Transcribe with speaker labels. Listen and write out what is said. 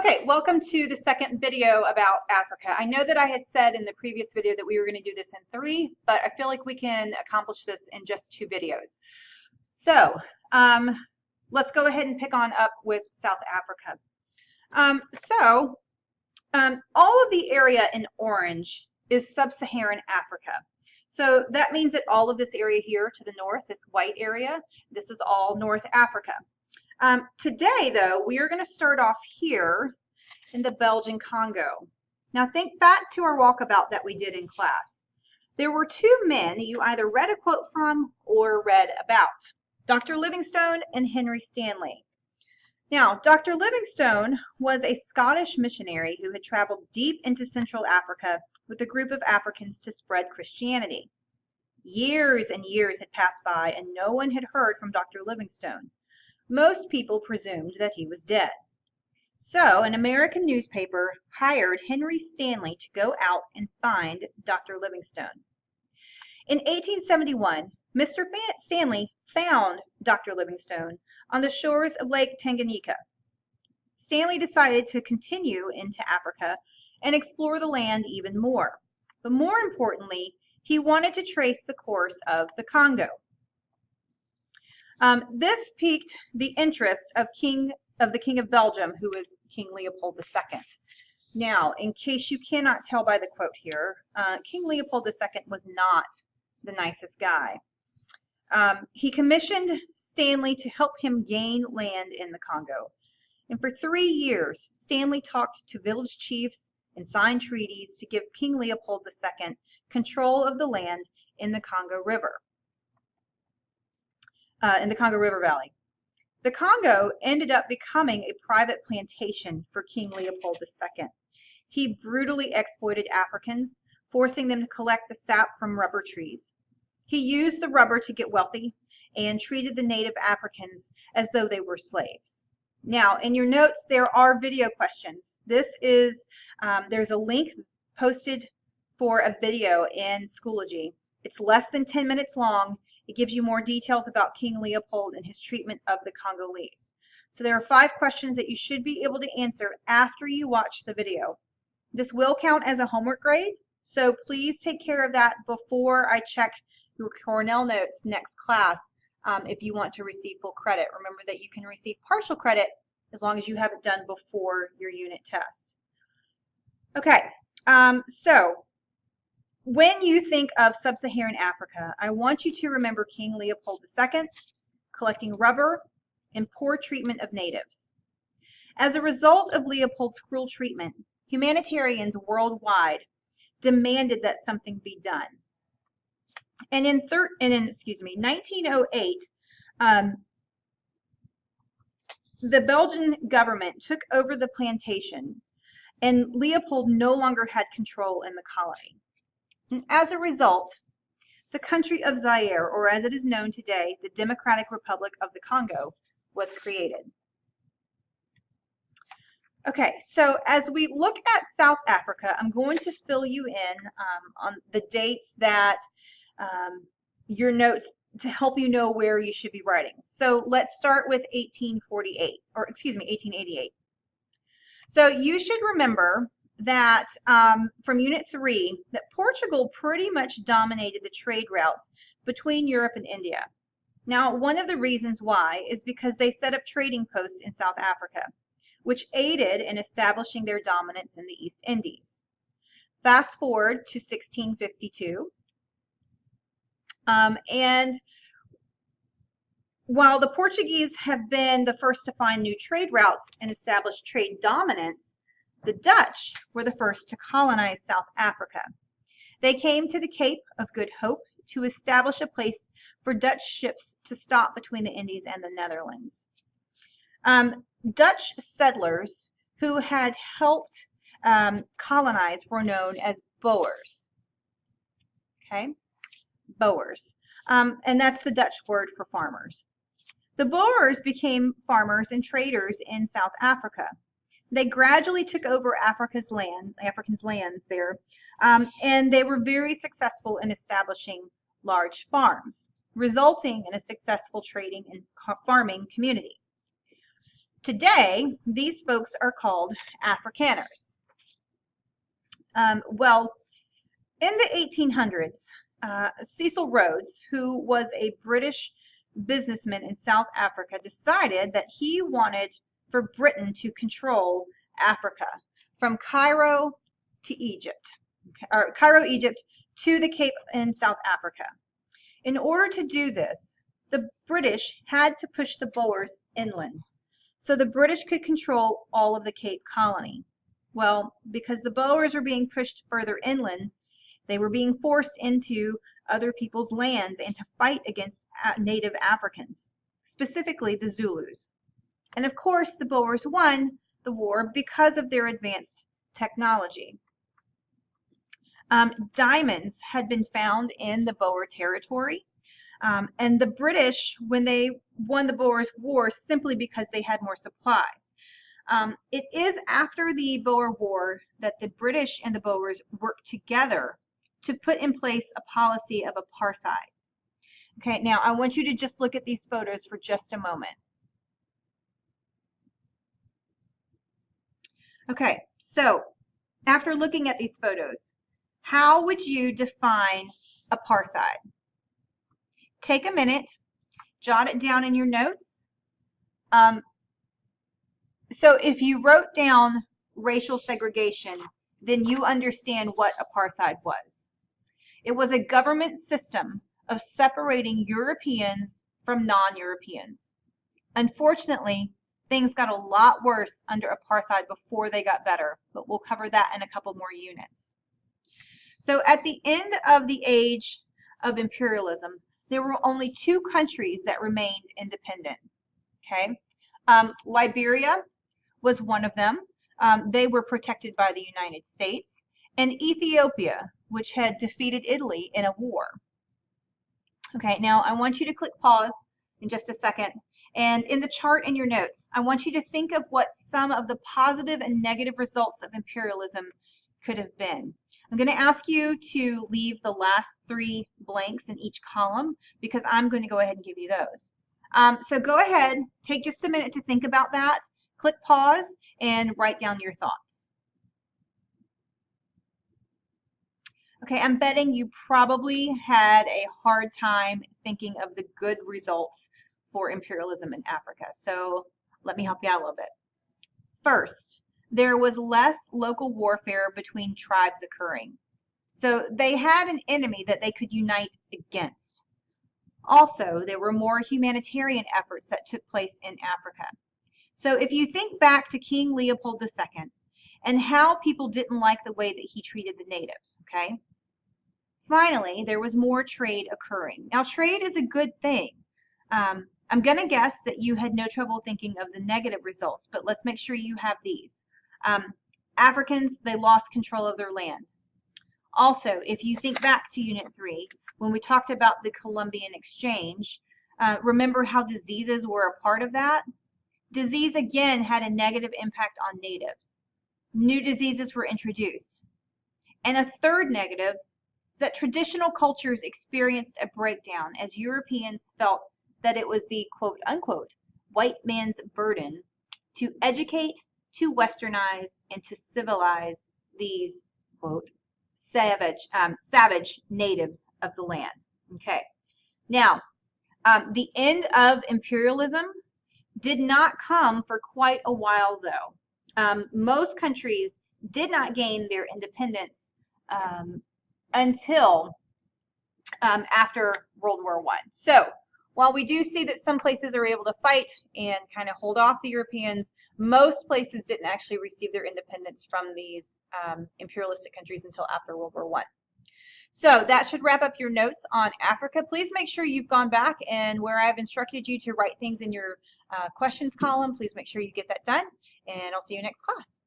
Speaker 1: Okay, welcome to the second video about Africa. I know that I had said in the previous video that we were going to do this in 3, but I feel like we can accomplish this in just 2 videos. So let's go ahead and pick on up with South Africa. All of the area in orange is sub-Saharan Africa. So that means that all of this area here to the north, this white area, this is all North Africa. Today, though, we are going to start off here in the Belgian Congo. Now, think back to our walkabout that we did in class. There were 2 men you either read a quote from or read about, Dr. Livingstone and Henry Stanley. Now, Dr. Livingstone was a Scottish missionary who had traveled deep into Central Africa with a group of Africans to spread Christianity. Years and years had passed by and no one had heard from Dr. Livingstone. Most people presumed that he was dead. So an American newspaper hired Henry Stanley to go out and find Dr. Livingstone. In 1871, Mr. Stanley found Dr. Livingstone on the shores of Lake Tanganyika. Stanley decided to continue into Africa and explore the land even more. But more importantly, he wanted to trace the course of the Congo. This piqued the interest of the King of Belgium, who is King Leopold II. Now, in case you cannot tell by the quote here, King Leopold II was not the nicest guy. He commissioned Stanley to help him gain land in the Congo. And for 3 years, Stanley talked to village chiefs and signed treaties to give King Leopold II control of the land in the Congo River. In the Congo River Valley. The Congo ended up becoming a private plantation for King Leopold II. He brutally exploited Africans, forcing them to collect the sap from rubber trees. He used the rubber to get wealthy and treated the native Africans as though they were slaves. Now, in your notes, there are video questions. This is, there's a link posted for a video in Schoology. It's less than 10 minutes long. It gives you more details about King Leopold and his treatment of the Congolese. So there are 5 questions that you should be able to answer after you watch the video. This will count as a homework grade, so please take care of that before I check your Cornell notes next class if you want to receive full credit. Remember that you can receive partial credit as long as you have it done before your unit test. Okay, so when you think of sub-Saharan Africa, I want you to remember King Leopold II, collecting rubber, and poor treatment of natives. As a result of Leopold's cruel treatment, humanitarians worldwide demanded that something be done. And in 1908, the Belgian government took over the plantation, and Leopold no longer had control in the colony. And as a result, the country of Zaire, or as it is known today, the Democratic Republic of the Congo, was created. Okay, so as we look at South Africa, I'm going to fill you in on the dates that your notes to help you know where you should be writing. So let's start with 1888. So you should remember that from Unit 3, that Portugal pretty much dominated the trade routes between Europe and India. Now, one of the reasons why is because they set up trading posts in South Africa, which aided in establishing their dominance in the East Indies. Fast forward to 1652, and while the Portuguese have been the first to find new trade routes and establish trade dominance, the Dutch were the first to colonize South Africa. They came to the Cape of Good Hope to establish a place for Dutch ships to stop between the Indies and the Netherlands. Dutch settlers who had helped colonize were known as Boers. Okay, Boers. And that's the Dutch word for farmers. The Boers became farmers and traders in South Africa. They gradually took over Africans' lands there, and they were very successful in establishing large farms, resulting in a successful trading and farming community. Today, these folks are called Afrikaners. Well, in the 1800s, Cecil Rhodes, who was a British businessman in South Africa, decided that he wanted for Britain to control Africa from Cairo to Egypt, or Cairo, Egypt, to the Cape in South Africa. In order to do this, the British had to push the Boers inland, so the British could control all of the Cape Colony. Well, because the Boers were being pushed further inland, they were being forced into other people's lands and to fight against native Africans, specifically the Zulus. And of course, the Boers won the war because of their advanced technology. Diamonds had been found in the Boer territory. And the British, when they won the Boers War, simply because they had more supplies. It is after the Boer War that the British and the Boers worked together to put in place a policy of apartheid. Okay, now I want you to just look at these photos for just a moment. Okay, so after looking at these photos, how would you define apartheid? Take a minute, jot it down in your notes. So if you wrote down racial segregation, then you understand what apartheid was. It was a government system of separating Europeans from non-Europeans. Unfortunately, things got a lot worse under apartheid before they got better, but we'll cover that in a couple more units. So at the end of the age of imperialism, there were only 2 countries that remained independent. Okay, Liberia was one of them. They were protected by the United States, and Ethiopia, which had defeated Italy in a war. Okay, now I want you to click pause in just a second. And in the chart in your notes, I want you to think of what some of the positive and negative results of imperialism could have been. I'm going to ask you to leave the last 3 blanks in each column because I'm going to go ahead and give you those. So go ahead, take just a minute to think about that, click pause, and write down your thoughts. Okay, I'm betting you probably had a hard time thinking of the good results for imperialism in Africa. So let me help you out a little bit. First, there was less local warfare between tribes occurring. So they had an enemy that they could unite against. Also, there were more humanitarian efforts that took place in Africa. So if you think back to King Leopold II and how people didn't like the way that he treated the natives, okay? Finally, there was more trade occurring. Now, trade is a good thing. I'm going to guess that you had no trouble thinking of the negative results, but let's make sure you have these. Africans, they lost control of their land. Also, if you think back to Unit 3, when we talked about the Columbian Exchange, remember how diseases were a part of that? Disease, again, had a negative impact on natives. New diseases were introduced. And a third negative is that traditional cultures experienced a breakdown as Europeans felt that it was the quote-unquote white man's burden to educate, to westernize, and to civilize these, quote, savage natives of the land. Okay. Now, the end of imperialism did not come for quite a while, though. Most countries did not gain their independence until after World War I. So while we do see that some places are able to fight and kind of hold off the Europeans, most places didn't actually receive their independence from these imperialistic countries until after World War I. So that should wrap up your notes on Africa. Please make sure you've gone back and where I've instructed you to write things in your questions column, please make sure you get that done, and I'll see you next class.